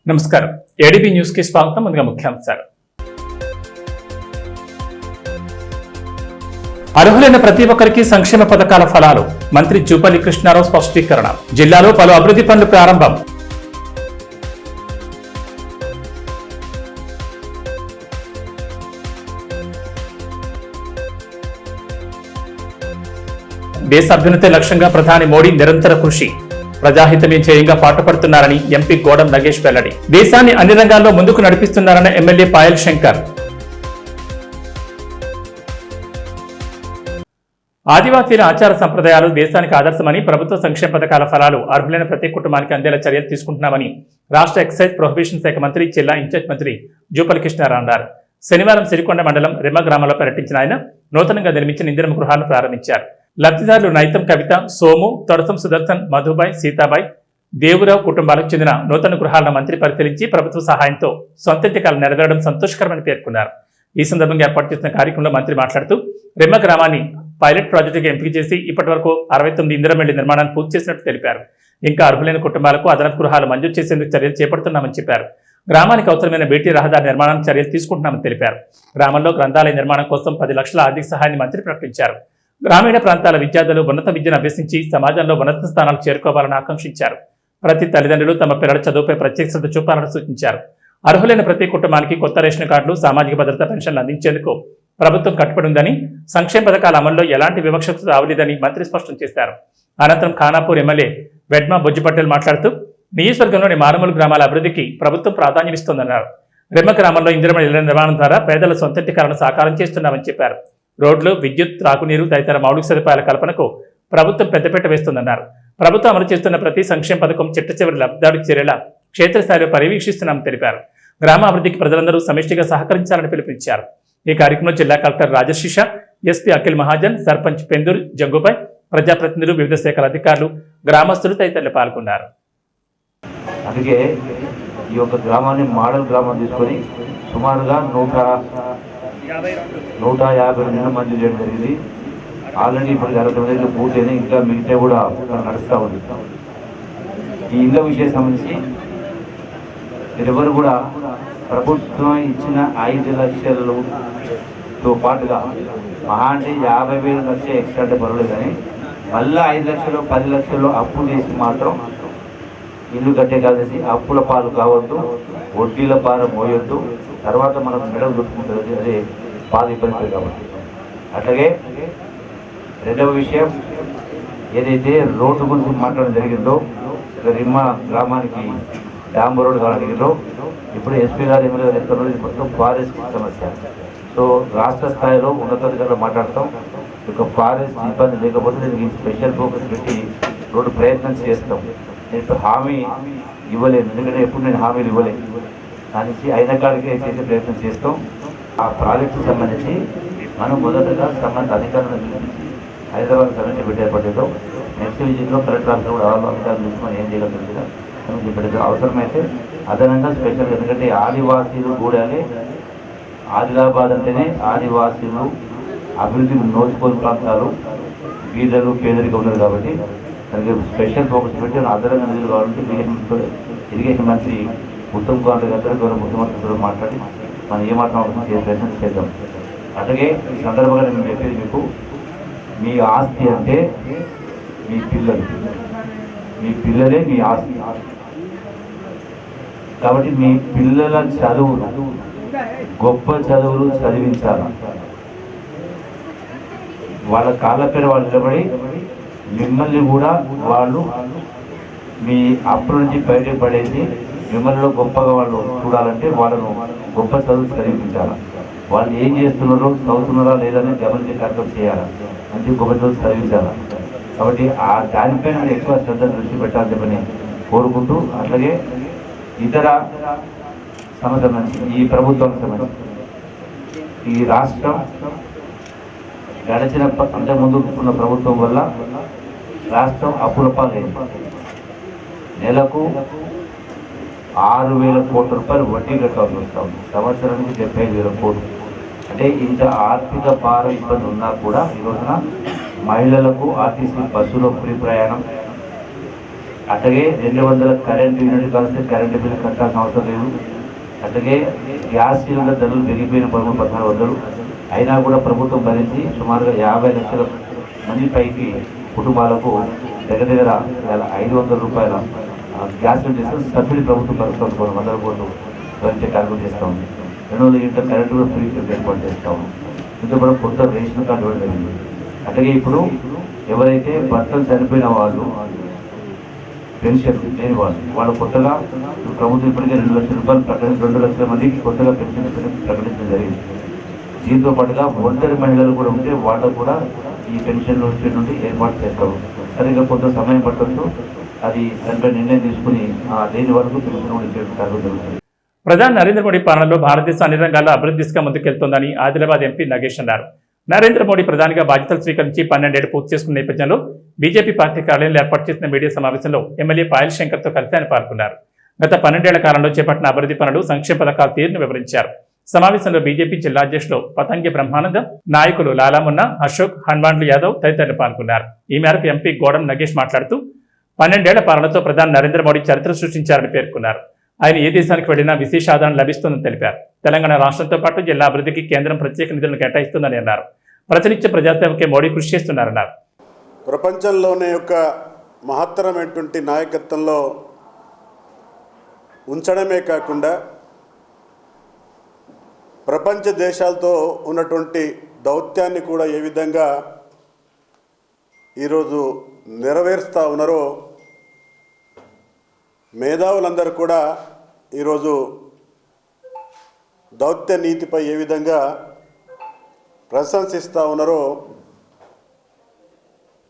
నమస్కారం. ADB news కి స్వాగతం. ముందుగా ముఖ్యాంశాలు. అర్హులైన ప్రతి ఒక్కరికి సంక్షేమ పథకాల ఫలాలు. మంత్రి జూపల్లి కృష్ణారావు స్పష్టీకరణ. జిల్లాలో పలు అభివృద్ధి పనులు ప్రారంభం. దేశ అభ్యున్నతే లక్ష్యంగా ప్రధాని మోడీ నిరంతర కృషి. ప్రజాహితమే ధ్యేయంగా పాటుపడుతున్నారని ఎంపీ గోడం నగేష్ వెల్లడి. దేశాన్ని అన్ని రంగాల్లో ముందుకు నడిపిస్తున్నారన్న ఎమ్మెల్యే పాయల్ శంకర్. ఆదివాసీల ఆచార సంప్రదాయాలు దేశానికి ఆదర్శమని, ప్రభుత్వ సంక్షేమ పథకాల ఫలాలు అర్హులైన ప్రతి కుటుంబానికి అందేలా చర్యలు తీసుకుంటున్నామని రాష్ట్ర ఎక్సైజ్ ప్రొహిబిషన్ శాఖ మంత్రి, జిల్లా ఇన్ఛార్జ్ మంత్రి జూపల్లి కృష్ణారావు అన్నారు. శనివారం సిరికొండ మండలం రెమ్మ గ్రామంలో పర్యటించిన ఆయన నూతనంగా నిర్మించిన ఇందిరమ్మ గృహాలను ప్రారంభించారు. లబ్ధిదారులు నైతం కవిత, సోము, తొడసం సుదర్శన్, మధుబాయ్, సీతాబాయ్, దేవురావు కుటుంబాలకు చెందిన నూతన గృహాలను మంత్రి పరిశీలించి ప్రభుత్వ సహాయంతో సొంతింటి కల నెరవేరడం సంతోషకరమని పేర్కొన్నారు. ఈ సందర్భంగా ఏర్పాటు చేసిన కార్యక్రమంలో మంత్రి మాట్లాడుతూ రెమ్మ గ్రామాన్ని పైలట్ ప్రాజెక్టుగా ఎంపిక చేసి ఇప్పటి వరకు 69 ఇందిరమ్మ నిర్మాణాన్ని పూర్తి చేసినట్టు తెలిపారు. ఇంకా అర్హులైన కుటుంబాలకు అదనపు గృహాలు మంజూరు చేసేందుకు చర్యలు చేపడుతున్నామని చెప్పారు. గ్రామానికి అవసరమైన బీటీ రహదారి నిర్మాణానికి చర్యలు తీసుకుంటున్నామని తెలిపారు. గ్రామంలో గ్రంథాలయ నిర్మాణం కోసం 10 లక్షల ఆర్థిక సహాయాన్ని మంత్రి ప్రకటించారు. గ్రామీణ ప్రాంతాల విద్యార్థులు ఉన్నత విద్యను అభ్యసించి సమాజంలో ఉన్నత స్థానాలు చేరుకోవాలని ఆకాంక్షించారు. ప్రతి తల్లిదండ్రులు తమ పిల్లల చదువుపై ప్రత్యేక శ్రద్ధ చూపాలని సూచించారు. అర్హులైన ప్రతి కుటుంబానికి కొత్త రేషన్ కార్డులు, సామాజిక భద్రతా పెన్షన్లు అందించేందుకు ప్రభుత్వం కట్టుబడి ఉందని, సంక్షేమ పథకాల అమల్లో ఎలాంటి వివక్షత రావలేదని మంత్రి స్పష్టం చేశారు. అనంతరం ఖానాపూర్ ఎమ్మెల్యే వెడ్మా బొజ్జి పటేల్ మాట్లాడుతూ నియోజకవర్గంలోని మారుమూల గ్రామాల అభివృద్ధికి ప్రభుత్వం ప్రాధాన్యమిస్తోందన్నారు. రెమ్మ గ్రామంలో ఇందిరమ్మ ఇళ్ల నిర్మాణం ద్వారా పేదల సొంతింటి కలను సాకారం చేస్తున్నామని చెప్పారు. రోడ్లు, విద్యుత్, త్రాగునీరు తదితర మౌలిక సదుపాయాల కల్పనకు ప్రభుత్వం పెద్దపీట వేస్తుందన్నారు. ప్రభుత్వం అమలు చేస్తున్న ప్రతి సంక్షేమ పథకం చిట్ట చివరి లబ్ధిదారుడికి చేరేలా క్షేత్రస్థాయిలో పర్యవేక్షిస్తున్నామని తెలిపారు. గ్రామ అభివృద్ధికి ప్రజలందరూ సమిష్టిగా సహకరించాలని పిలుపునిచ్చారు. ఈ కార్యక్రమంలో జిల్లా కలెక్టర్ రాజశిష, ఎస్పీ అఖిల్ మహాజన్, సర్పంచ్ పెందూర్ జంగుపై, ప్రజాప్రతినిధులు, వివిధ శాఖల అధికారులు, గ్రామస్తులు తదితరులు పాల్గొన్నారు. అందుకే ఈ యొక్క గ్రామాన్ని మోడల్ గ్రామం తీసుకొని సుమారుగా 152 నెలలు మంజూరు చేయడం జరిగింది. ఆల్రెడీ ఇప్పుడు 69 పూర్తయినా ఇంకా మిగతా కూడా నడుస్తూ ఉంది. ఈ ఇళ్ళ విషయం సంబంధించి ఎవరు కూడా ప్రభుత్వం ఇచ్చిన 5 లక్షలతో పాటుగా మహా అంటే 50,000 లక్షలు ఎక్స్ట్రా అంటే పర్వాలేదు, కానీ మళ్ళీ 5 లక్షలు 10 లక్షలు అప్పు చేసి మాత్రం ఇల్లు కట్టే కాదేసి అప్పుల పాలు కావద్దు, వడ్డీల పాలు మోయొద్దు, తర్వాత మనం మెడలు చుట్టుకుంటుంది, అదే బాధ ఇబ్బంది కాబట్టి. అట్లాగే రెండవ విషయం ఏదైతే రోడ్డు గురించి మాట్లాడడం జరిగిందో, రిమ్మ గ్రామానికి డాంబర్ రోడ్డు కావడం జరిగిందో, ఇప్పుడు ఎస్పీ గారు, ఎమ్మెల్యే గారు ఎక్కడ మొత్తం ఫారెస్ట్ సమస్య. సో రాష్ట్ర స్థాయిలో ఉన్నతాధికారులు మాట్లాడతాం, ఇక ఫారెస్ట్ ఇబ్బంది లేకపోతే దీనికి స్పెషల్ ఫోకస్ పెట్టి రోడ్డు ప్రయత్నం చేస్తాం. నేను ఇప్పుడు హామీ ఇవ్వలేను, ఎందుకంటే ఎప్పుడు నేను హామీలు ఇవ్వలేదు. దానికి అయిన కాడికే చేసే ప్రయత్నం చేస్తాం. ఆ ప్రాజెక్టుకు సంబంధించి మనం మొదటగా సంబంధిత అధికారులను పిలిపించి హైదరాబాద్ కమిటీ పెట్టి ఏర్పడేద్దాం. నెక్స్ట్ విజిట్లో కలెక్టర్ ఆఫీసర్ కూడా అధికారులు తీసుకొని ఏం చేయగలుగుతుందిగా కమిటీ పెట్టేది అవసరమైతే అదనంగా స్పెషల్. ఎందుకంటే ఆదివాసీలు కూడాలి, ఆదిలాబాద్ అంటేనే ఆదివాసీలు అభివృద్ధి నోచుకోని ప్రాంతాలు, బీదలు, పేదరికం ఉన్నారు కాబట్టి దానికి స్పెషల్ ఫోకస్ పెట్టి అదనంగా నిధులు కావాలంటే ఇరిగేషన్ మంత్రి ఉత్తమ్ కుమార్ గారు గౌరవ ముఖ్యమంత్రితో మాట్లాడి మనం ఏమాత్రం అవసరం చేసే ప్రయత్నం చేద్దాం. అట్లాగే ఈ సందర్భంగా నేను చెప్పేది మీకు, మీ ఆస్తి అంటే మీ పిల్లలు, మీ పిల్లలే మీ ఆస్తి. కాబట్టి మీ పిల్లల చదువులు, గొప్ప చదువులు చదివించాలి. వాళ్ళ కాళ్ళ పేర వాళ్ళు నిలబడి మిమ్మల్ని కూడా వాళ్ళు మీ అప్పు నుంచి బయటకు పడేసి మిమ్మల్ని గొప్పగా వాళ్ళు చూడాలంటే వాళ్ళను గొప్ప చదువు చదివించాలి. వాళ్ళు ఏం చేస్తున్నారో, చదువుతున్నారా లేదని గమనించే కార్యక్రమం చేయాలి, మంచి గొప్ప చదువు చదివించాలి. కాబట్టి ఆ దానిపైన ఎక్కువ శ్రద్ధ దృష్టి పెట్టాలని చెప్పని కోరుకుంటూ, అట్లాగే ఇతర సమస్యల నుంచి ఈ ప్రభుత్వానికి సంబంధించి ఈ రాష్ట్రం గడిచిన అంతకుముందు ఉన్న ప్రభుత్వం వల్ల రాష్ట్రం అప్పుల పాలైంది. నెలకు 6,000 కోట్ల రూపాయలు వడ్డీ కట్టాల్సి వస్తాం. సంవత్సరానికి 75,000 కోట్లు. అంటే ఇంత ఆర్థిక భారం ఇబ్బంది ఉన్నా కూడా ఈ రోజున మహిళలకు ఆర్టీసీ బస్సులో ఫ్రీ ప్రయాణం, అట్లాగే 200 కరెంటు యూనిట్ కలిస్తే కరెంటు బిల్లు కట్టాల్సిన అవసరం లేదు. అట్లాగే గ్యాస్ సిలిండర్ ధరలు పెరిగిపోయిన 1600 అయినా కూడా ప్రభుత్వం భరించి సుమారుగా 50 లక్షల మంది పైకి కుటుంబాలకు దగ్గర 500 రూపాయల గ్యాస్ సిలిండర్ సబ్సిడీ ప్రభుత్వం భరిస్తుంది. 100 కోట్లు భరించే కార్యక్రమం చేస్తూ ఉంది. 200 యూనిట్ల కరెంటు కూడా ఫ్రీ ఏర్పాటు చేస్తూ ఉంది. ఇందులో కూడా కొత్త రేషన్ కార్డు ఇవ్వడం జరిగింది. అట్లాగే ఇప్పుడు ఎవరైతే భర్తలు చనిపోయిన వాళ్ళు పెన్షన్ లేని వాళ్ళు కొత్తగా ప్రభుత్వం ఇప్పటికే 2 లక్షల రూపాయలు 2 లక్షల మందికి కొత్తగా పెన్షన్ ప్రకటించడం జరిగింది. దీంతో పాటుగా ఒంటరి మహిళలు కూడా ఉంటే వాళ్ళకు కూడా ఈ పెన్షన్ వచ్చే నుండి ఏర్పాటు చేస్తాము. సరిగ్గా కొంత సమయం పట్టవచ్చు. అది దానిపై నిర్ణయం తీసుకుని లేని వరకు పెన్షన్ కూడా ఇచ్చే కార్యక్రమం జరుగుతుంది. ప్రధాని నరేంద్ర మోడీ పాలనలో భారతదేశం అన్ని రంగాల్లో అభివృద్ధి దిశగా ముందుకెళ్తోందని ఆదిలాబాద్ ఎంపీ నగేష్ అన్నారు. నరేంద్ర మోడీ ప్రధానిగా బాధ్యతలు స్వీకరించి 12 ఏళ్లు పూర్తి చేసుకున్న నేపథ్యంలో బీజేపీ పార్టీ కార్యాలయంలో ఏర్పాటు చేసిన మీడియా సమావేశంలో ఎమ్మెల్యే పాయల్ శంకర్తో కలిసి ఆయన పాల్గొన్నారు. గత 12 ఏళ్ల కాలంలో చేపట్టిన అభివృద్ధి పనులు, సంక్షేమ పథకాల తీరును వివరించారు. సమావేశంలో బీజేపీ జిల్లా అధ్యక్షులు పతంగి బ్రహ్మానందం, నాయకులు లాలామున్నా, అశోక్, హన్వాండ్లు యాదవ్ తదితరులు పాల్గొన్నారు. ఈ మేరకు ఎంపీ గోడం నగేష్ మాట్లాడుతూ 12 ఏళ్ల పాలనతో ప్రధాని నరేంద్ర మోడీ చరిత్ర సృష్టించారని పేర్కొన్నారు. ఆయన ఏ దేశానికి వెళ్లినా విశేష ఆదరణ లభిస్తుందని తెలిపారు. తెలంగాణ రాష్ట్రంతో పాటు జిల్లా అభివృద్ధికి కేంద్రం ప్రత్యేక నిధులను కేటాయిస్తుందని అన్నారు. ప్రజలిచ్చే ప్రజాసేవకే మోడీ కృషి చేస్తున్నారన్నారు. ప్రపంచంలోనే యొక్క మహత్తరమైనటువంటి నాయకత్వంలో ఉంచడమే కాకుండా ప్రపంచ దేశాలతో ఉన్నటువంటి దౌత్యాన్ని కూడా ఏ విధంగా ఈరోజు నెరవేరుస్తూ ఉన్నారో మేధావులందరూ కూడా ఈరోజు దౌత్య నీతిపై ఏ విధంగా ప్రశంసిస్తూ ఉన్నారో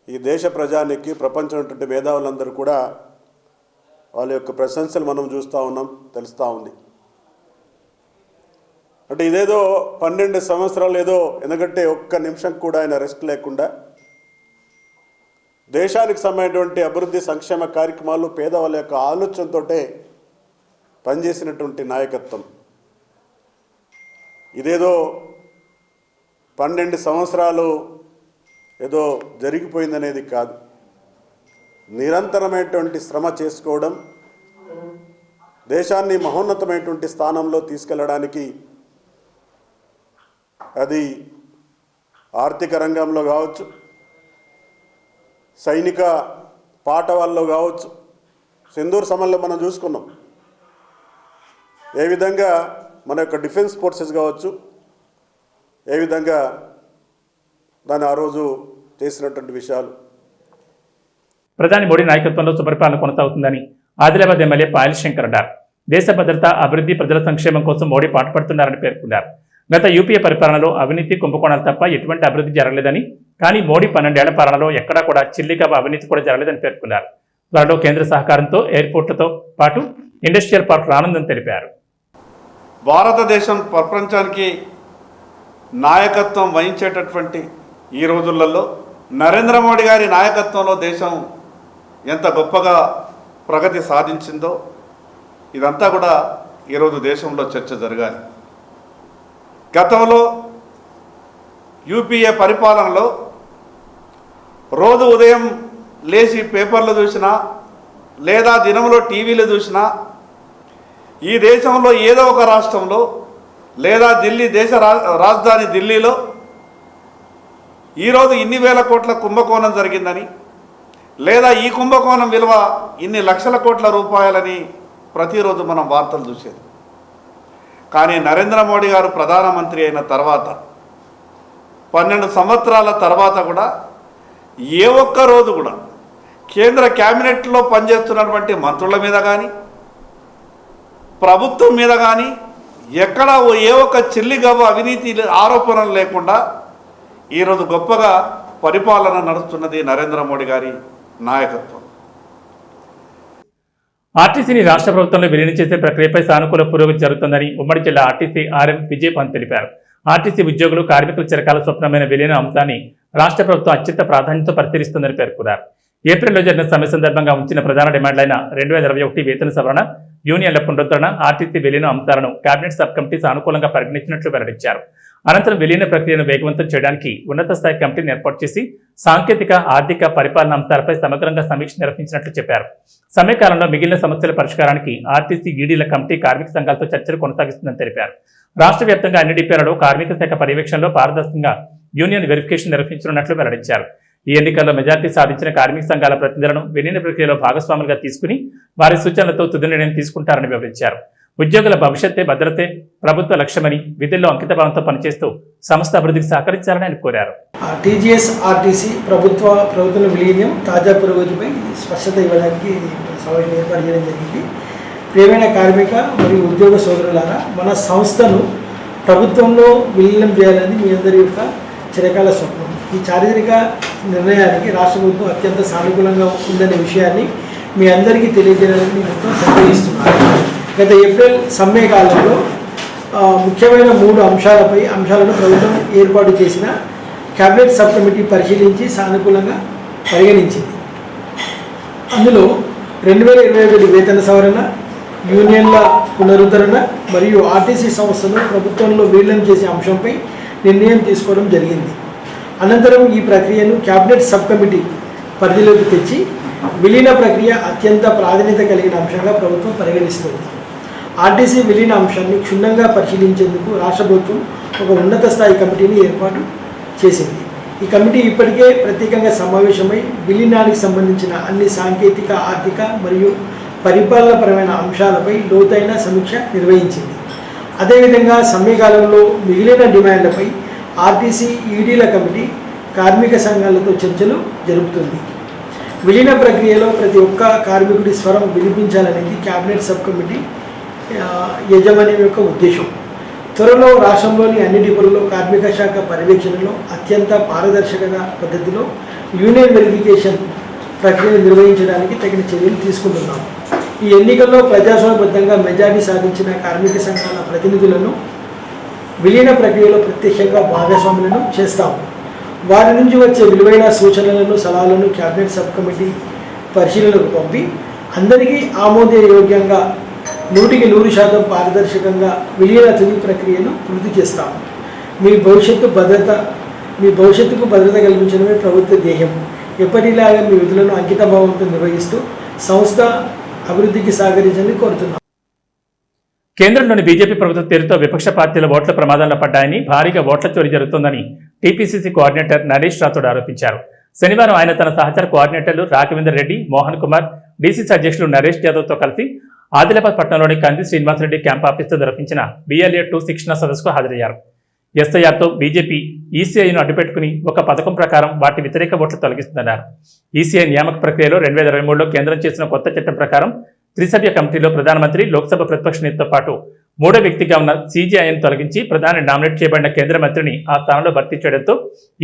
ఈ దేశ ప్రజానికి ప్రపంచంలో మేధావులందరూ కూడా వాళ్ళ యొక్క ప్రశంసలు మనం చూస్తూ ఉన్నాం, తెలుస్తూ ఉంది. అంటే ఇదేదో 12 సంవత్సరాలు ఏదో, ఎందుకంటే ఒక్క నిమిషం కూడా ఆయన రెస్ట్ లేకుండా దేశానికి సంబంధించినటువంటి అభివృద్ధి సంక్షేమ కార్యక్రమాలు పేదవాళ్ళ యొక్క ఆలోచనతో పనిచేసినటువంటి నాయకత్వం. ఇదేదో 12 సంవత్సరాలు ఏదో జరిగిపోయిందనేది కాదు. నిరంతరమైనటువంటి శ్రమ చేసుకోవడం, దేశాన్ని మహోన్నతమైనటువంటి స్థానంలో తీసుకెళ్ళడానికి, అది ఆర్థిక రంగంలో కావచ్చు, సైనిక పాఠవాల్లో కావచ్చు. సింధూర్ సమయంలో మనం చూసుకున్నాం ఏ విధంగా మన యొక్క డిఫెన్స్ ఫోర్సెస్ కావచ్చు, ఏ విధంగా దాన్ని ఆ రోజు చేసినటువంటి విషయాలు. ప్రధాని మోడీ నాయకత్వంలో సుపరిపాలన కొనసాగుతుందని ఆదిలాబాద్ ఎమ్మెల్యే పాయల్ శంకర్ అన్నారు. దేశ భద్రత, అభివృద్ధి, ప్రజల సంక్షేమం కోసం మోడీ పాటుపడుతున్నారని పేర్కొన్నారు. గత యూపీఏ పరిపాలనలో అవినీతి, కుంభకోణాలు తప్ప ఎటువంటి అభివృద్ధి జరగలేదని, కానీ మోడీ 12 ఏళ్ల పాలనలో ఎక్కడా కూడా చిల్లిగా అవినీతి కూడా జరగలేదని పేర్కొన్నారు. త్వరలో కేంద్ర సహకారంతో ఎయిర్పోర్ట్లతో పాటు ఇండస్ట్రియల్ పార్క్ రానుందని తెలిపారు. భారతదేశం ప్రపంచానికి నాయకత్వం వహించేటటువంటి ఈ రోజులలో నరేంద్ర మోడీ గారి నాయకత్వంలో దేశం ఎంత గొప్పగా ప్రగతి సాధించిందో ఇదంతా కూడా ఈరోజు దేశంలో చర్చ జరగాలి. గతంలో యూపీఏ పరిపాలనలో రోజు ఉదయం లేచి పేపర్లు చూసినా లేదా దినంలో టీవీలు చూసినా ఈ దేశంలో ఏదో ఒక రాష్ట్రంలో లేదా దేశ రాజధాని ఢిల్లీలో ఈరోజు ఇన్ని వేల కోట్ల కుంభకోణం జరిగిందని, లేదా ఈ కుంభకోణం విలువ ఇన్ని లక్షల కోట్ల రూపాయలని ప్రతిరోజు మనం వార్తలు చూసేది. కానీ నరేంద్ర మోడీ గారు ప్రధానమంత్రి అయిన తర్వాత 12 సంవత్సరాల తర్వాత కూడా ఏ ఒక్క రోజు కూడా కేంద్ర క్యాబినెట్లో పనిచేస్తున్నటువంటి మంత్రుల మీద కానీ, ప్రభుత్వం మీద కానీ ఎక్కడ ఏ ఒక్క చిల్లిగవ్వ అవినీతి ఆరోపణలు లేకుండా ఈరోజు గొప్పగా పరిపాలన నడుస్తున్నది నరేంద్ర మోడీ గారి నాయకత్వం. ఆర్టీసీని రాష్ట్ర ప్రభుత్వంలో విలీనం చేసే ప్రక్రియపై సానుకూల పురోగతి జరుగుతుందని ఉమ్మడి జిల్లా ఆర్టీసీ ఆర్ఎం విజయపాన్ తెలిపారు. ఆర్టీసీ ఉద్యోగులు, కార్మికుల చిరకాల స్వప్నమైన విలీన అంశాన్ని రాష్ట్ర ప్రభుత్వం అత్యంత ప్రాధాన్యత పరిశీలిస్తుందని పేర్కొన్నారు. ఏప్రిల్లో జరిగిన సమ్మె సందర్భంగా ఉంచిన ప్రధాన డిమాండ్లైన 2021 వేతన సవరణ, యూనియన్ల పునరుద్ధరణ, ఆర్టీసీ విలీన అంశాలను కేబినెట్ సబ్ కమిటీ సానుకూలంగా పరిగణించినట్లు వెల్లడించారు. అనంతరం విలీన ప్రక్రియను వేగవంతం చేయడానికి ఉన్నత స్థాయి కమిటీని ఏర్పాటు చేసి సాంకేతిక, ఆర్థిక, పరిపాలన అంశాలపై సమగ్రంగా సమీక్ష నిర్వహించినట్లు చెప్పారు. సమ్మెకాలంలో మిగిలిన సమస్యల పరిష్కారానికి ఆర్టీసీ, ఈడీల కమిటీ కార్మిక సంఘాలతో చర్చలు కొనసాగిస్తుందని తెలిపారు. రాష్ట్ర వ్యాప్తంగా అన్ని డిపోలలో కార్మిక శాఖ పర్యవేక్షణలో పారదర్శకంగా యూనియన్ వెరిఫికేషన్ నిర్వహించనున్నట్లు వెల్లడించారు. ఈ ఎన్నికల్లో మెజార్టీ సాధించిన కార్మిక సంఘాల ప్రతినిధులను విలీన ప్రక్రియలో భాగస్వాములుగా తీసుకుని వారి సూచనలతో తుది నిర్ణయం తీసుకుంటారని వివరించారు. ఉద్యోగుల భవిష్యత్తే భద్రతే ప్రభుత్వ లక్ష్యమని, విధుల్లో అంకితభావంతో పనిచేస్తూ సంస్థ అభివృద్ధికి సహకరించాలని ఆయన కోరారు. టీజీఎస్ ఆర్టీసీ ప్రభుత్వ విలీనం తాజా పురోగతిపై స్పష్టత ఇవ్వడానికి సభను ఏర్పాటు చేయడం జరిగింది. ప్రియమైన కార్మిక మరియు ఉద్యోగ సోదరులారా, మన సంస్థను ప్రభుత్వంలో విలీనం చేయాలని మీ అందరి యొక్క చిరకాల స్వప్నం. ఈ చారిత్రక నిర్ణయానికి రాష్ట్ర ప్రభుత్వం అత్యంత సానుకూలంగా ఉందనే విషయాన్ని మీ అందరికీ తెలియజేయడానికి మొత్తం సంగ్రహిస్తున్నాను. గత ఏప్రిల్ సమ్మె కాలంలో ముఖ్యమైన 3 అంశాలను ప్రభుత్వం ఏర్పాటు చేసిన క్యాబినెట్ సబ్ కమిటీ పరిశీలించి సానుకూలంగా పరిగణించింది. అందులో 2021 వేతన సవరణ, యూనియన్ల పునరుద్ధరణ మరియు ఆర్టీసీ సంస్థను ప్రభుత్వంలో విలీనం చేసే అంశంపై నిర్ణయం తీసుకోవడం జరిగింది. అనంతరం ఈ ప్రక్రియను క్యాబినెట్ సబ్ కమిటీ పరిధిలోకి తెచ్చి విలీన ప్రక్రియ అత్యంత ప్రాధాన్యత కలిగిన అంశంగా ప్రభుత్వం పరిగణిస్తుంది. ఆర్టీసీ విలీన అంశాన్ని క్షుణ్ణంగా పరిశీలించేందుకు రాష్ట్ర ప్రభుత్వం ఒక ఉన్నత స్థాయి కమిటీని ఏర్పాటు చేసింది. ఈ కమిటీ ఇప్పటికే ప్రత్యేకంగా సమావేశమై విలీనానికి సంబంధించిన అన్ని సాంకేతిక, ఆర్థిక మరియు పరిపాలనపరమైన అంశాలపై లోతైన సమీక్ష నిర్వహించింది. అదేవిధంగా సమ్మెకాలంలో మిగిలిన డిమాండ్లపై ఆర్టీసీ, ఈడీల కమిటీ కార్మిక సంఘాలతో చర్చలు జరుపుతుంది. విలీన ప్రక్రియలో ప్రతి ఒక్క కార్మికుడి స్వరం వినిపించాలనేది క్యాబినెట్ సబ్ కమిటీ యాజమాన్యం యొక్క ఉద్దేశం. త్వరలో రాష్ట్రంలోని అన్ని డిపోలలో కార్మిక శాఖ పర్యవేక్షణలో అత్యంత పారదర్శక పద్ధతిలో యూనియన్ వెరిఫికేషన్ ప్రక్రియను నిర్వహించడానికి తగిన చర్యలు తీసుకుంటున్నాము. ఈ ఎన్నికల్లో ప్రజాస్వామ్యబద్ధంగా మెజారిటీ సాధించిన కార్మిక సంఘాల ప్రతినిధులను విలీన ప్రక్రియలో ప్రత్యక్షంగా భాగస్వాములను చేస్తాము. వారి నుంచి వచ్చే విలువైన సూచనలను, సలహాలను క్యాబినెట్ సబ్ కమిటీ పరిశీలనకు పంపి అందరికీ ఆమోదయోగ్యంగా 100% పారదర్శకంగా విలీన తుది ప్రక్రియను పూర్తి చేస్తాము. మీ భవిష్యత్తుకు భద్రత కల్పించడమే ప్రభుత్వ ధ్యేయం. ఎప్పటిలాగా మీ విధులను అంకితభావంతో నిర్వహిస్తూ సంస్థ అభివృద్ధికి సహకరించాలని కోరుతున్నాం. కేంద్రంలోని బీజేపీ ప్రభుత్వ తీరుతో విపక్ష పార్టీల ఓట్ల ప్రమాదంలో పడ్డాయని, భారీగా ఓట్ల చోరీ జరుగుతోందని టీపీసీసీ కోఆర్డినేటర్ నరేష్ రాథోడ్ ఆరోపించారు. శనివారం ఆయన తన సహచర కోఆర్డినేటర్లు రాఘవేందర్ రెడ్డి, మోహన్ కుమార్, డీసీసీ అధ్యక్షులు నరేష్ యాదవ్తో కలిసి ఆదిలాబాద్ పట్టణంలోని కంది శ్రీనివాసరెడ్డి క్యాంప్ ఆఫీస్తో నిర్వహించిన BLA-2 శిక్షణ సదస్సుకు హాజరయ్యారు. ఎస్ఐఆర్తో బీజేపీ ఈసీఐను అడ్డుపెట్టుకుని ఒక పథకం ప్రకారం వాటి వ్యతిరేక ఓట్లు తొలగిస్తుందన్నారు. ఈసీఐ నియామక ప్రక్రియలో 2023లో కేంద్రం చేసిన కొత్త చట్టం ప్రకారం త్రిసభ్య కమిటీలో ప్రధానమంత్రి, లోక్సభ ప్రతిపక్ష నేతతో పాటు 3వ వ్యక్తిగా ఉన్న CJIను తొలగించి ప్రధాని నామినేట్ చేయబడిన కేంద్ర మంత్రిని ఆ స్థానంలో భర్తీ చేయడంతో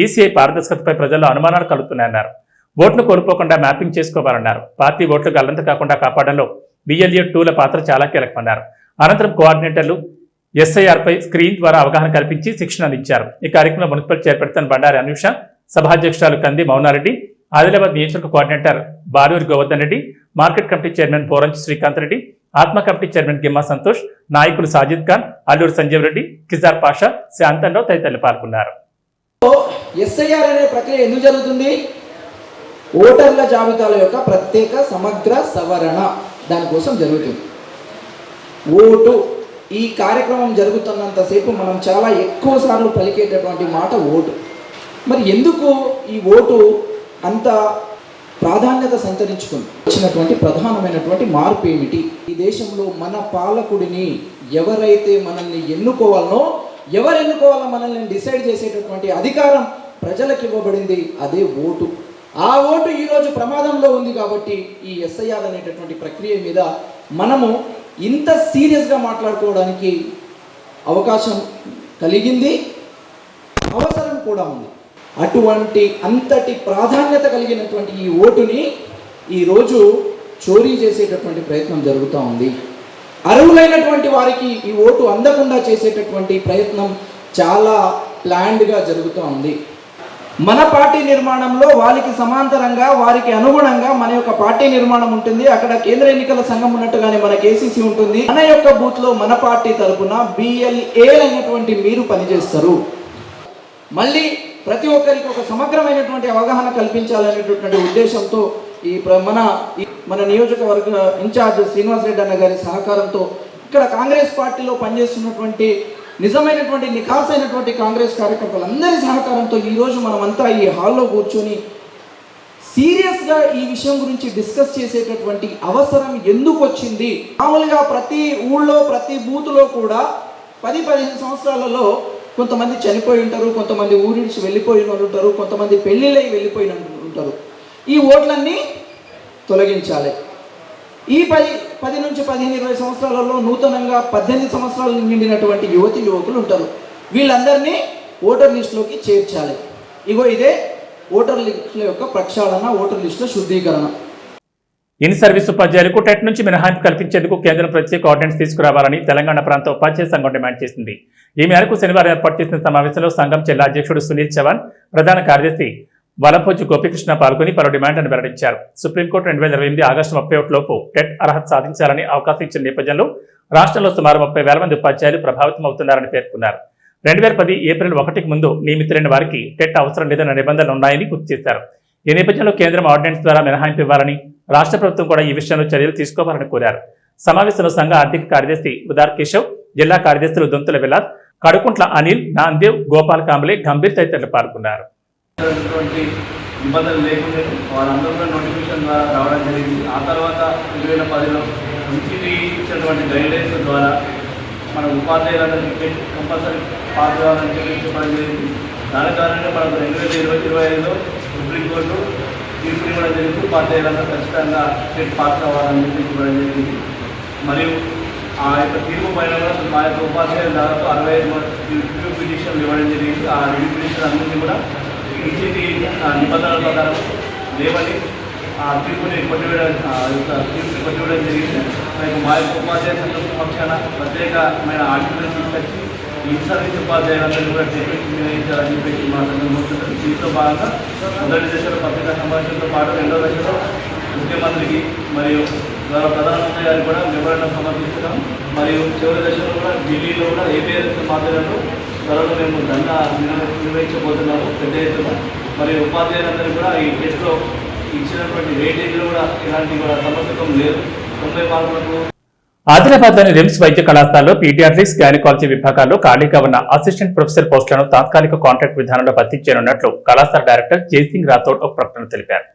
ఈసీఐ పారదర్శకతపై ప్రజల్లో అనుమానాలు కలుగుతున్నాయన్నారు. ఓట్ను కోల్పోకుండా మ్యాపింగ్ చేసుకోవాలన్నారు. పార్టీ ఓట్లు గల్లంత కాకుండా కాపాడంలో BLA-2ల పాత్ర చాలా కీలకమన్నారు. అనంతరం కోఆర్డినేటర్లు ఎస్ఐఆర్పై స్క్రీన్ ద్వారా అవగాహన కల్పించి శిక్షణ అందించారు. ఈ కార్యక్రమంలో మున్సిపల్ చైర్పర్సన్ బండారి అనూష, సభాధ్యక్షురాలు కంది మౌనారెడ్డి, ఆదిలాబాద్ నియోజకవర్గ coordinator Baruri Govardhan Reddy, market committee chairman Poranchi Srikanth Reddy, ATMA committee chairman గిమ్మా Santosh, నాయకులు సాజిద్ ఖాన్, అల్లూరు సంజీవ్ రెడ్డి, కిజార్ పాషా, శాంతన్రావు తదితరులు పాల్గొన్నారు. ఎస్ఐఆర్ అనే ప్రక్రియ ఎందుకు జరుగుతుంది? ఓటర్ల జాబితాల యొక్క ప్రత్యేక సమగ్ర సవరణ దానికోసం జరుగుతుంది. ఓటు ఈ కార్యక్రమం జరుగుతున్నంతసేపు మనం చాలా ఎక్కువ సార్లు పలికేటటువంటి మాట ఓటు. మరి ఎందుకు ఈ ఓటు అంత ప్రాధాన్యత సంతరించుకుంది? వచ్చినటువంటి ప్రధానమైనటువంటి మార్పు ఏమిటి? ఈ దేశంలో మన పాలకుడిని ఎవరైతే మనల్ని ఎన్నుకోవాలనో, ఎవరు ఎన్నుకోవాలో మనల్ని డిసైడ్ చేసేటటువంటి అధికారం ప్రజలకు ఇవ్వబడింది, అదే ఓటు. ఆ ఓటు ఈరోజు ప్రమాదంలో ఉంది. కాబట్టి ఈ ఎస్ఐఆర్ అనేటటువంటి ప్రక్రియ మీద మనము ఇంత సీరియస్గా మాట్లాడుకోవడానికి అవకాశం కలిగింది, అవసరం కూడా ఉంది. అటువంటి అంతటి ప్రాధాన్యత కలిగినటువంటి ఈ ఓటుని ఈరోజు చోరీ చేసేటటువంటి ప్రయత్నం జరుగుతూ ఉంది. అర్హులైనటువంటి వారికి ఈ ఓటు అందకుండా చేసేటటువంటి ప్రయత్నం చాలా ప్లాన్డ్గా జరుగుతూ ఉంది. మన పార్టీ నిర్మాణంలో వారికి సమాంతరంగా వారికి అనుగుణంగా మన యొక్క పార్టీ నిర్మాణం ఉంటుంది. అక్కడ కేంద్ర ఎన్నికల సంఘం ఉన్నట్టుగానే మన కేసీసీ ఉంటుంది. మన యొక్క బూత్ లో మన పార్టీ తరపున BLA అనేటువంటి మీరు పనిచేస్తారు. మళ్ళీ ప్రతి ఒక్కరికి ఒక సమగ్రమైనటువంటి అవగాహన కల్పించాలనేటటువంటి ఉద్దేశంతో మన నియోజకవర్గ ఇన్ఛార్జ్ శ్రీనివాస్ రెడ్డి అన్న గారి సహకారంతో ఇక్కడ కాంగ్రెస్ పార్టీలో పనిచేస్తున్నటువంటి నిజమైనటువంటి నిఖార్సైనటువంటి కాంగ్రెస్ కార్యకర్తలందరి సహకారంతో ఈరోజు మనమంతా ఈ హాల్లో కూర్చొని సీరియస్గా ఈ విషయం గురించి డిస్కస్ చేసేటటువంటి అవసరం ఎందుకు వచ్చింది. మామూలుగా ప్రతి ఊళ్ళో ప్రతి బూత్లో కూడా 10-15 సంవత్సరాలలో కొంతమంది చనిపోయి ఉంటారు, కొంతమంది ఊరి నుంచి వెళ్ళిపోయిన వాళ్ళు ఉంటారు, కొంతమంది పెళ్ళిళ్ళై వెళ్ళిపోయిన ఉంటారు. ఈ ఓట్లన్నీ తొలగించాలి. ఈ 10 నుంచి 15-20 సంవత్సరాలలో నూతనంగా 18 సంవత్సరాలు నిండినటువంటి యువకులు ఉంటారు. వీళ్ళందరినీ ఓటర్ లిస్టులోకి చేర్చాలి. ఇదే ఓటర్ లిస్టుల యొక్క ప్రక్షాళన, ఓటర్ లిస్టుల శుద్ధీకరణ. ఇన్ సర్వీస్ ఉపాధ్యాయులకు టెట్ నుంచి మినహాయింపు కల్పించేందుకు కేంద్రం ప్రత్యేక ఆర్డినెన్స్ తీసుకురావాలని తెలంగాణ ప్రాంత ఉపాధ్యాయ సంఘం డిమాండ్ చేసింది. ఈ మేరకు శనివారం ఏర్పాటు చేసిన సమావేశంలో సంఘం జిల్లా అధ్యక్షుడు సునీల్ చవాన్, ప్రధాన కార్యదర్శి వలపోజు గోపికృష్ణ పాల్గొని పలు డిమాండ్లను వెల్లడించారు. సుప్రీంకోర్టు 2028 ఆగస్టు 31 లోపు టెట్ అర్హత సాధించాలని అవకాశం ఇచ్చిన నేపథ్యంలో రాష్ట్రంలో సుమారు 30,000 మంది ఉపాధ్యాయులు ప్రభావితం అవుతున్నారని పేర్కొన్నారు. 2010 ఏప్రిల్ 1కి ముందు నియమితులైన వారికి టెట్ అవసరం లేదన్న నిబంధనలు ఉన్నాయని గుర్తు చేశారు. ఈ నేపథ్యంలో కేంద్రం ఆర్డినెన్స్ ద్వారా మినహాయింపు ఇవ్వాలని, రాష్ట్ర ప్రభుత్వం కూడా ఈ విషయంలో చర్యలు తీసుకోవాలని కోరారు. సమావేశంలో సంఘ ఆర్థిక కార్యదర్శి ఉదార్ కేశవ్, జిల్లా కార్యదర్శులు దొంతుల విలాస్, కడుకుంట్ల అనిల్, నాందేవ్, గోపాల్ కాంబ్లే, గంభీర్ తదితరులు పాల్గొన్నారు. నిబంధనలు లేకుండా వాళ్ళందరూ కూడా నోటిఫికేషన్ ద్వారా రావడం జరిగింది. ఆ తర్వాత 2010లో నుంచి ఇచ్చినటువంటి గైడ్లైన్స్ ద్వారా మన ఉపాధ్యాయులందరికీ కంపల్సరీ పాస్ కావాలని చెప్పడం జరిగింది. దాని కారణంగా మనకు 2025లో సుప్రీంకోర్టు తీర్పు ఇవ్వడం జరిగింది. ఉపాధ్యాయులందరూ ఖచ్చితంగా టెట్ పాస్ కావాలని చెప్పడం జరిగింది. మరియు ఆ యొక్క తీర్పు పైన కూడా మా యొక్క ఉపాధ్యాయులు దాదాపు 65 రివ్యూ పిటిషన్లు ఇవ్వడం జరిగింది. ఆ రివ్యూ పిటిషన్ అన్నింటినీ కూడా ఇచ్చింది నిబంధనల ప్రకారం లేవని ఆ తీర్పుని కొట్టివేయడం జరిగింది. మా యొక్క ఉపాధ్యాయ సంఘం పక్షాన ప్రత్యేకమైన ఆర్టికల్స్ తీసుకొచ్చి ఇన్ సర్వీస్ ఉపాధ్యాయులందరూ కూడా టెక్నిక్ నిర్వహించాలని చెప్పేసి మా సంఘం కోరుతుంది. దీంతో భాగంగా మొదటి దశలో పత్రికా సమావేశంతో పాటు రెండవ దశలో ముఖ్యమంత్రికి మరియు ప్రధానమంత్రి గారికి కూడా వివరణ సమర్పిస్తున్నాం. మరియు చివరి దశలో కూడా ఢిల్లీలో కూడా APRS మాధ్యమంలో త్వరలో మేము దండా నిర్వహించబోతున్నాము పెద్ద ఎత్తున. మరియు ఉపాధ్యాయులందరూ కూడా ఈ టెస్ట్లో ఇచ్చినటువంటి వెయిటేజ్లో కూడా ఇలాంటి కూడా సమర్థకం లేదు. 90 మార్కులకు ఆదిలాబాద్లోని రిమ్స్ వైద్య కళాశాలలో పీడియాట్రిక్స్, గైనకాలజీ విభాగాల్లో ఖాళీగా ఉన్న అసిస్టెంట్ ప్రొఫెసర్ పోస్టులను తాత్కాలిక కాంట్రాక్ట్ విధానంలో భర్తీ చేయనున్నట్లు కళాశాల డైరెక్టర్ జయసింగ్ రాథోడ్ ఒక ప్రకటన తెలిపారు.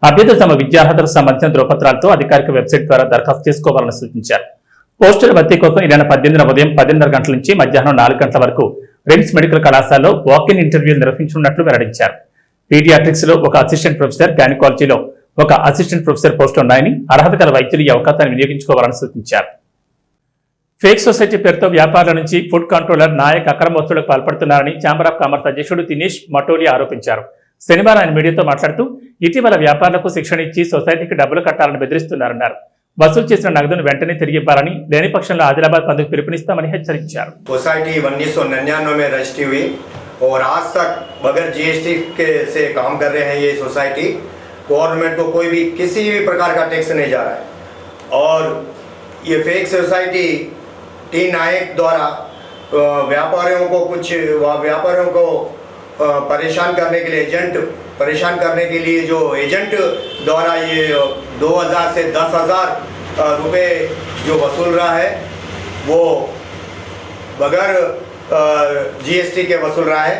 అభ్యర్థులు తమ విద్యార్హతలకు సంబంధించిన ధ్రువపత్రాలతో అధికారిక వెబ్సైట్ ద్వారా దరఖాస్తు చేసుకోవాలని సూచించారు. పోస్టుల భర్తీ కోసం ఈ నెల 18న ఉదయం 10:30 గంటల నుంచి మధ్యాహ్నం 4 గంటల వరకు రిమ్స్ మెడికల్ కళాశాలలో వాక్-ఇన్ ఇంటర్వ్యూలు నిర్వహించనున్నట్లు వెల్లడించారు. పీడియాట్రిక్స్ లో ఒక అసిస్టెంట్ ప్రొఫెసర్, గైనకాలజీలో ఒక అసిస్టెంట్ ప్రొఫెసర్ పోస్టు ఉన్నాయని, అర్హత గల వైద్యులు ఈ అవకాశాన్ని వినియోగించుకోవాలని సూచించారు. ఫేక్ సొసైటీ పేరుతో వ్యాపారుల నుంచి ఫుడ్ కంట్రోలర్ నాయక్ అక్రమ వసూళ్లకు పాల్పడుతున్నారని ఛాంబర్ ఆఫ్ కామర్స్ అధ్యక్షుడు దినేష్ మటోలియా ఆరోపించారు. శనివారం ఆయన మీడియాతో మాట్లాడుతూ ఇటీవల వ్యాపారులకు శిక్షణ ఇచ్చి సొసైటీకి డబ్బులు కట్టాలని బెదిరిస్తున్నారన్నారు. వసూలు చేసిన నగదును వెంటనే తిరిగి ఇవ్వాలని, లేని పక్షంలో ఆదిలాబాద్ బంద్కు పిలుపునిస్తామని హెచ్చరించారు. सोसाइटी 1999 में रजिस्ट्री हुई और आज तक बगैर GST से काम कर रहे हैं। ये सोसाइटी गवर्नमेंट को कोई भी किसी भी प्रकार का टैक्स नहीं जा रहा है। और ये फेक सोसाइटी टी नायक द्वारा व्यापारियों को परेशान करने के लिए, एजेंट परेशान करने के लिए जो एजेंट द्वारा ये 2000 से 10,000 रुपये जो वसूल रहा है वो बगैर GST के वसूल रहा है।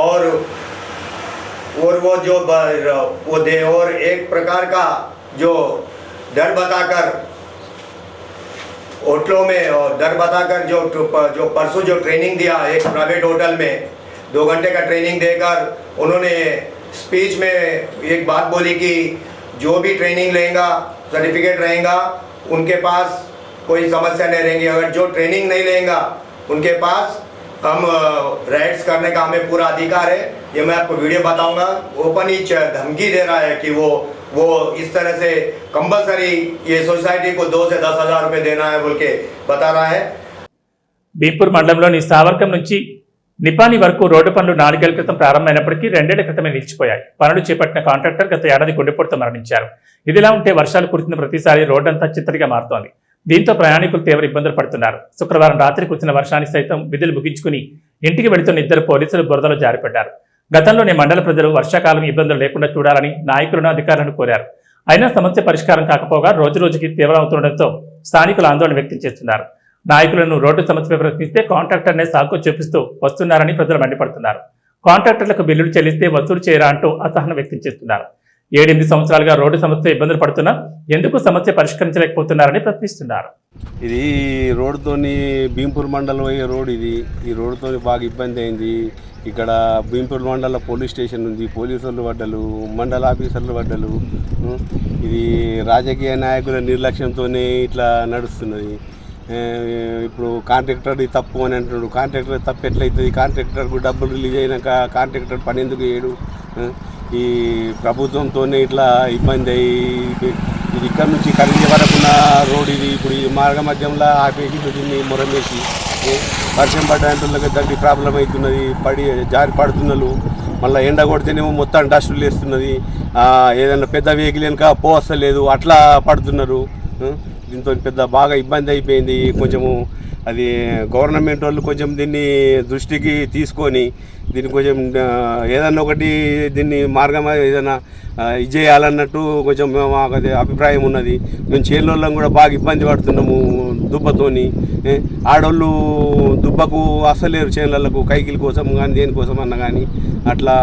और वो जो वो दे और एक प्रकार का जो डर बताकर होटलों में और डर बताकर जो परसों जो ट्रेनिंग दिया एक प्राइवेट होटल में 2 घंटे का ट्रेनिंग देकर उन्होंने स्पीच में एक बात बोली कि जो भी ट्रेनिंग लेगा सर्टिफिकेट रहेगा उनके पास कोई समस्या नहीं रहेगी। अगर जो ट्रेनिंग नहीं लेगा उनके पास हम राइट्स करने का हमें पूरा अधिकार है। ये मैं आपको वीडियो बताऊंगा। ओपन ही धमकी दे रहा है कि वो इस तरह से कंपलसरी ये सोसाइटी को 2 से 10,000 रुपये देना है बोल के बता रहा है। భీంపూర్ మండలంలోని సావర్కం నుంచి నిపాని వరకు రోడ్డు పనులు 4 ఏళ్ల క్రితం ప్రారంభమైనప్పటికీ 2 ఏళ్ల క్రితమే నిలిచిపోయాయి. పనులు చేపట్టిన కాంట్రాక్టర్ గత ఏడాది గుండెపోటుతో మరణించారు. ఇదిలా ఉంటే వర్షాలు కురిసిన ప్రతిసారి రోడ్డంతా చిత్తడిగా మారుతోంది. దీంతో ప్రయాణికులు తీవ్ర ఇబ్బందులు పడుతున్నారు. శుక్రవారం రాత్రి కురిసిన వర్షానికి సైతం విధులు ముగించుకుని ఇంటికి వెళుతున్న 2 పోలీసులు బురదలో జారిపడ్డారు. గతంలోనే మండల ప్రజలు వర్షాకాలం ఇబ్బందులు లేకుండా చూడాలని నాయకులను అధికారులను కోరారు. అయినా సమస్య పరిష్కారం కాకపోగా రోజురోజుకి తీవ్రమవుతుండటంతో స్థానికులు ఆందోళన వ్యక్తం చేస్తున్నారు. నాయకులను రోడ్డు సమస్యపై ప్రశ్నిస్తే కాంట్రాక్టర్నే సాకు చూపిస్తూ వస్తున్నారని ప్రజలు మండిపడుతున్నారు. కాంట్రాక్టర్లకు బిల్లులు చెల్లిస్తే వసూలు చేయరా అంటూ అసహనం వ్యక్తం చేస్తున్నారు. 7-8 సంవత్సరాలుగా రోడ్డు సమస్య ఇబ్బందులు పడుతున్నా ఎందుకు సమస్య పరిష్కరించలేకపోతున్నారని ప్రశ్నిస్తున్నారు. ఇది రోడ్డుతోని భీంపూర్ మండలం పోయే రోడ్ ఇది. ఈ రోడ్డుతోని బాగా ఇబ్బంది అయింది. ఇక్కడ భీంపూర్ మండల పోలీస్ స్టేషన్ ఉంది. పోలీసులు పడ్డలు, మండల ఆఫీసర్లు పడ్డలు. ఇది రాజకీయ నాయకుల నిర్లక్ష్యంతోనే ఇట్లా నడుస్తున్నది. ఇప్పుడు కాంట్రాక్టర్ తప్పు అని అంటున్నాడు. కాంట్రాక్టర్ తప్పు ఎట్లయితుంది? కాంట్రాక్టర్కు డబ్బులు రిలీజ్ అయినాక కాంట్రాక్టర్ పని ఎందుకు చేయడు? ఈ ప్రభుత్వంతోనే ఇట్లా ఇబ్బంది అయ్యి ఇది ఇక్కడ నుంచి కరీంనగర్ వరకు ఉన్న రోడ్ ఇది. ఇప్పుడు ఈ మార్గ మధ్యంలో ఆపేసి దీన్ని మొరమేసి వర్షం పడ్డానికి దానికి ప్రాబ్లం అవుతున్నది. జారి పడుతున్నారు. మళ్ళీ ఎండ కొడితేనేమో మొత్తం డస్టులు వేస్తున్నది. ఏదైనా పెద్ద వెహికల్ వెనుక పోవస్తలేదు, అట్లా పడుతున్నారు. దీంతో పెద్ద బాగా ఇబ్బంది అయిపోయింది. కొంచెము అది గవర్నమెంట్ వాళ్ళు కొంచెం దీన్ని దృష్టికి తీసుకొని దీన్ని కొంచెం ఏదన్నా ఒకటి దీన్ని మార్గం ఏదైనా ఇది చేయాలన్నట్టు కొంచెం మాకు అది అభిప్రాయం ఉన్నది. మేము చేనులోళ్ళం కూడా బాగా ఇబ్బంది పడుతున్నాము దుబ్బతోని. ఆడోళ్ళు దుబ్బకు అసలేరు చేనులకు, కైకిల కోసం కానీ దేనికోసం అన్నా కానీ అట్లా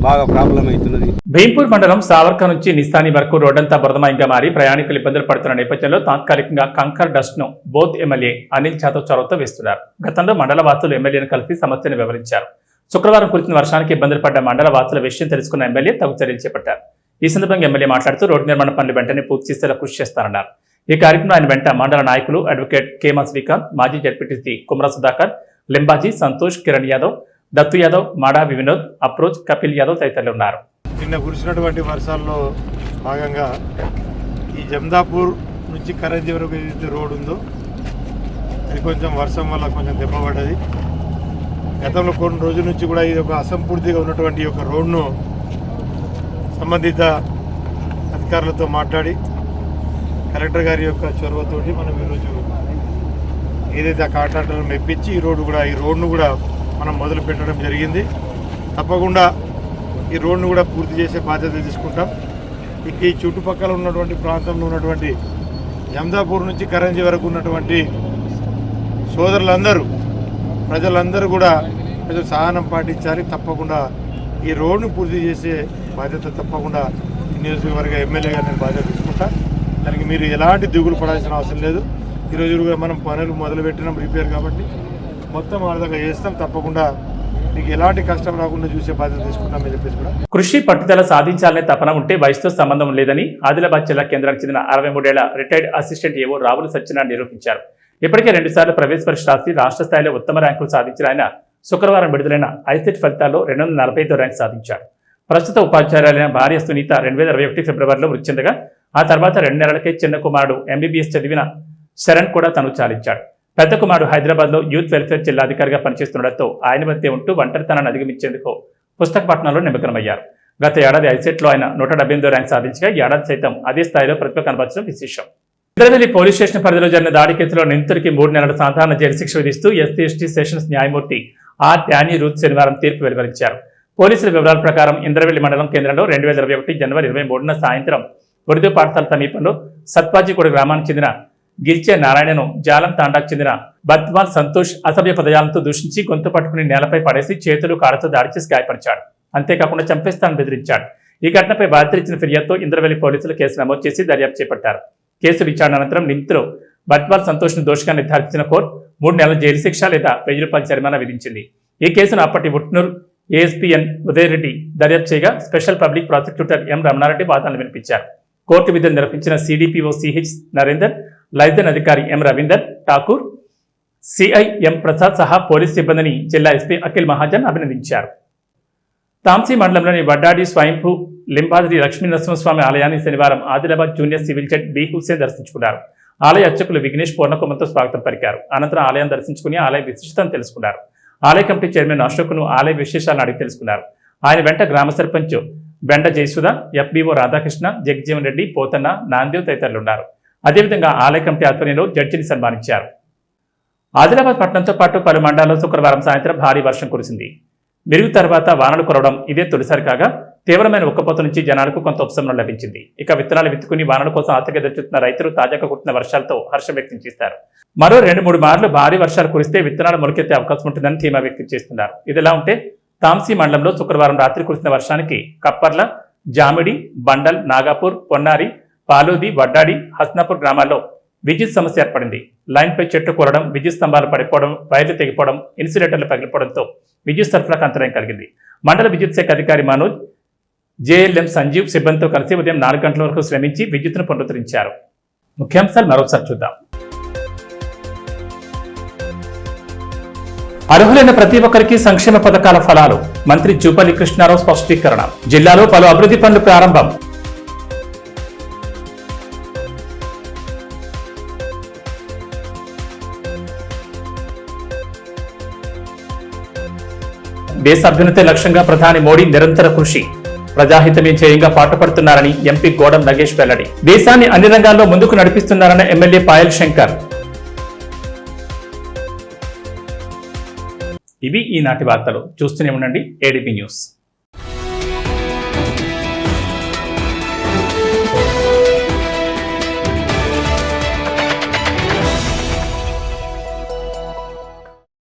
బాగా ప్రాబ్లం అవుతున్నది. భీంపూర్ మండలం సావర్క నుంచి నిస్తాని వరకు రోడ్డంతా బురదమయంగా మారి ప్రయాణికులు ఇబ్బందులు పడుతున్న నేపథ్యంలో తాత్కాలికంగా కంకర్ డస్ట్ ను బోత్ ఎమ్మెల్యే అనిల్ యాదవ్ చొరవతో వేస్తున్నారు. గతంలో మండల వాసులు ఎమ్మెల్యేను కలిసి సమస్యను వివరించారు. శుక్రవారం కురిసిన వర్షానికి ఇబ్బందులు పడ్డ మండల వాసుల విషయం తెలుసుకున్న ఎమ్మెల్యే తగు చర్యలు చేపట్టారు. ఈ సందర్భంగా ఎమ్మెల్యే మాట్లాడుతూ రోడ్డు నిర్మాణ పనులు వెంటనే పూర్తి చేసేలా కృషి చేస్తారన్నారు. ఈ కార్యక్రమంలో ఆయన వెంట మండల నాయకులు అడ్వకేట్ కేమా శ్రీకాంత్, మాజీ జడ్పీటీసీ కుమర సుధాకర్, లింబాజీ, సంతోష్, కిరణ్ యాదవ్, దత్తు యాదవ్, మాడావి వినోద్, అప్రోచ్, కపిల్ యాదవ్ తదితరులు ఉన్నారు. నిన్న కురిసినటువంటి వర్షాల్లో భాగంగా ఈ జమ్దాపూర్ నుంచి కరంజీ వరకు ఏదైతే రోడ్ ఉందో అది కొంచెం వర్షం వల్ల కొంచెం దెబ్బపడ్డది. గతంలో కొన్ని రోజుల నుంచి కూడా ఇది ఒక అసంపూర్తిగా ఉన్నటువంటి ఒక రోడ్ను సంబంధిత అధికారులతో మాట్లాడి కలెక్టర్ గారి యొక్క చొరవతోటి మనం ఈరోజు ఏదైతే ఆ కాంట్రాక్టర్లను మెప్పించి ఈ రోడ్ను కూడా మనం మొదలు పెట్టడం జరిగింది. తప్పకుండా ఈ రోడ్ను కూడా పూర్తి చేసే బాధ్యత తీసుకుంటాం. ఇక ఈ చుట్టుపక్కల ఉన్నటువంటి ప్రాంతంలో ఉన్నటువంటి జమ్దాపూర్ నుంచి కరంజీ వరకు ఉన్నటువంటి సోదరులందరూ, ప్రజలందరూ కూడా కొంచెం సహనం పాటించాలి. తప్పకుండా ఈ రోడ్ను పూర్తి చేసే బాధ్యత తప్పకుండా ఈ నియోజకవర్గ ఎమ్మెల్యేగా నేను బాధ్యత తీసుకుంటా. దానికి మీరు ఎలాంటి దిగులు పడాల్సిన అవసరం లేదు. ఈరోజు మనం పనులు మొదలుపెట్టినాం రిపేర్ కాబట్టి మొత్తం అర్థంగా చేస్తాం. తప్పకుండా మీకు ఎలాంటి కష్టం రాకుండా చూసే బాధ్యత తీసుకుంటామని చెప్పేసి కూడా కృషి పట్టుదల సాధించాలనే తపన ఉంటే వయసుతో సంబంధం లేదని ఆదిలాబాద్ జిల్లా కేంద్రానికి చెందిన 63 ఏళ్ల రిటైర్డ్ అసిస్టెంట్ ఏవో రావుల సత్యనారాయణ నిరూపించారు. ఇప్పటికే 2 సార్లు ప్రవేశ పరీక్ష రాసి రాష్ట్ర స్థాయిలో ఉత్తమ ర్యాంకులు సాధించిన ఆయన శుక్రవారం విడుదలైన ఐసెట్ ఫలితాల్లో 245వ ర్యాంకు సాధించారు. ప్రస్తుత ఉపాధ్యాయులైన భార్య సునీత 2021 ఫిబ్రవరిలో మృతి చెందగా ఆ తర్వాత 2 నెలలకే చిన్న కుమారుడు MBBS చదివిన శరణ్ కూడా తను చాలించాడు. పెద్ద కుమారుడు హైదరాబాద్లో యూత్ వెల్ఫేర్ జిల్లాధికారిగా పనిచేస్తుండటంతో ఆయన మధ్య ఉంటూ ఒంటరితనాన్ని అధిగమించేందుకు పుస్తకపట్నంలో నిమగ్నమయ్యారు. గత ఏడాది ఐసెట్లో ఆయన 178వ ర్యాంకు సాధించగా ఏడాది సైతం అదే స్థాయిలో ప్రతిభ కనబరచడం విశేషం. ఇంద్రవెల్లి పోలీస్ స్టేషన్ పరిధిలో జరిగిన దాడి కేసులో నిందితుడికి 3 నెలల సాధారణ జైలు శిక్ష విధిస్తూ SC/ST సెషన్స్ న్యాయమూర్తి ఆర్ డానీ రూత్ శనివారం తీర్పు వెలువరించారు. పోలీసుల వివరాల ప్రకారం ఇంద్రవెల్లి మండలం కేంద్రంలో 2021 జనవరి 23న సాయంత్రం ఉర్దూ పాఠశాల సమీపంలో సత్పాజీగూడ గ్రామానికి చెందిన గిల్చే నారాయణను జాలం తాండాకు చెందిన బత్వాల్ సంతోష్ అసభ్య పదజాలంతో దూషించి గొంతు పట్టుకుని నేలపై పడేసి చేతులు కాళ్ళతో దాడి చేసి గాయపరిచాడు. అంతేకాకుండా చంపేస్తానని బెదిరించాడు. ఈ ఘటనపై బాధితులు ఇచ్చిన ఫిర్యాదుతో ఇంద్రవెల్లి పోలీసులు కేసు నమోదు చేసి దర్యాప్తు చేపట్టారు. కేసు విచారణ అనంతరం నిందితులు బత్వాల్ సంతోష్ను దోషిగా నిర్ధారించిన కోర్టు 3 నెలల జైలు శిక్ష లేదా 1000 రూపాయల జరిమానా విధించింది. ఈ కేసును అప్పటి ఉట్నూరు ఏఎస్పీఎన్ ఉదయరెడ్డి దర్యాప్తు చేయగా స్పెషల్ పబ్లిక్ ప్రాసిక్యూటర్ ఎం రమణారెడ్డి వాదనలు వినిపించారు. కోర్టు విధులు నిర్వహించిన సిడిపిఓ సిహెచ్ నరేందర్, లైజన్ అధికారి ఎం రవీందర్ ఠాకూర్, సిఐ ఎం ప్రసాద్ సహా పోలీస్ సిబ్బందిని జిల్లా ఎస్పీ అఖిల్ మహాజన్ అభినందించారు. తాంసీ మండలంలోని వడ్డాడి స్వయంభూ లింబాద్రి లక్ష్మీ నరసింహస్వామి ఆలయాన్ని శనివారం Adilabad junior civil judge B Hussain దర్శించుకున్నారు. ఆలయ అర్చకులు విఘ్నేష్ పూర్ణకుమంతో స్వాగతం పలికారు. అనంతరం ఆలయం దర్శించుకుని ఆలయ విశిష్టతను తెలుసుకున్నారు. ఆలయ కమిటీ చైర్మన్ అశోక్ను ఆలయ విశేషాలను అడిగి తెలుసుకున్నారు. ఆయన వెంట గ్రామ సర్పంచ్ బెండ జయసుధ, ఎఫ్బీఓ రాధాకృష్ణ, జగజ్జీవన్ రెడ్డి, పోతన్న, నాందేవ్ తదితరులు ఉన్నారు. అదేవిధంగా ఆలయ కమిటీ ఆధ్వర్యంలో జడ్జిని సన్మానించారు. ఆదిలాబాద్ పట్టణంతో పాటు పలు మండలాల్లో శుక్రవారం సాయంత్రం భారీ వర్షం కురిసింది. మెరుగు తర్వాత వానలు కురవడం ఇదే తొలిసారి కాగా తీవ్రమైన ఉక్కపోత నుంచి జనాలకు కొంత ఉపశమనం లభించింది. ఇక విత్తనాలు విత్తుకుని వానల కోసం ఆసక్తిగా ఎదురుచూస్తున్న రైతులు తాజాగా కుట్టిన వర్షాలతో హర్షం వ్యక్తం చేశారు. మరో 2-3 మార్లు భారీ వర్షాలు కురిస్తే విత్తనాలు మొలకెత్తే అవకాశం ఉంటుందని ధీమా వ్యక్తం చేస్తున్నారు. ఇదిలా ఉంటే తాంసీ మండలంలో శుక్రవారం రాత్రి కురిసిన వర్షానికి కప్పర్ల, జామిడి, బండల్, నాగాపూర్, పొన్నారి, పాలోది, వడ్డాడి, హస్నాపూర్ గ్రామాల్లో విద్యుత్ సమస్య ఏర్పడింది. లైన్పై చెట్టు కూరడం, విద్యుత్ స్తంభాలు పడిపోవడం, వైర్లు తెగిపోవడం, ఇన్సులేటర్లు పగిలిపోవడంతో విద్యుత్ సరఫరాకు అంతరాయం కలిగింది. మండల విద్యుత్ శాఖ అధికారి మనోజ్, జేఎల్ఎం సంజీవ్ సిబ్బందితో కలిసి ఉదయం 4 గంటల వరకు శ్రమించి విద్యుత్తును పునరుద్ధరించారు. ముఖ్యాంశాలు మరోసారి చూద్దాం. అర్హులైన ప్రతి ఒక్కరికి సంక్షేమ పథకాల ఫలాలు. మంత్రి జూపల్లి కృష్ణారావు స్పష్టీకరణ. జిల్లాలో పలు అభివృద్ధి పనులు ప్రారంభం. దేశ అభ్యున్నతే లక్ష్యంగా ప్రధాని మోడీ నిరంతర కృషి. ప్రజాహితమే ధ్యేయంగా పాటుపడుతున్నారని ఎంపీ గోడం నగేష్ వెల్లడి. దేశాన్ని అన్ని రంగాల్లో ముందుకు నడిపిస్తున్నారన్న ఎమ్మెల్యే పాయల్ శంకర్. ఇవి ఈనాటి వార్తలు. చూస్తూనే ఉండండి ఏడీపీ న్యూస్.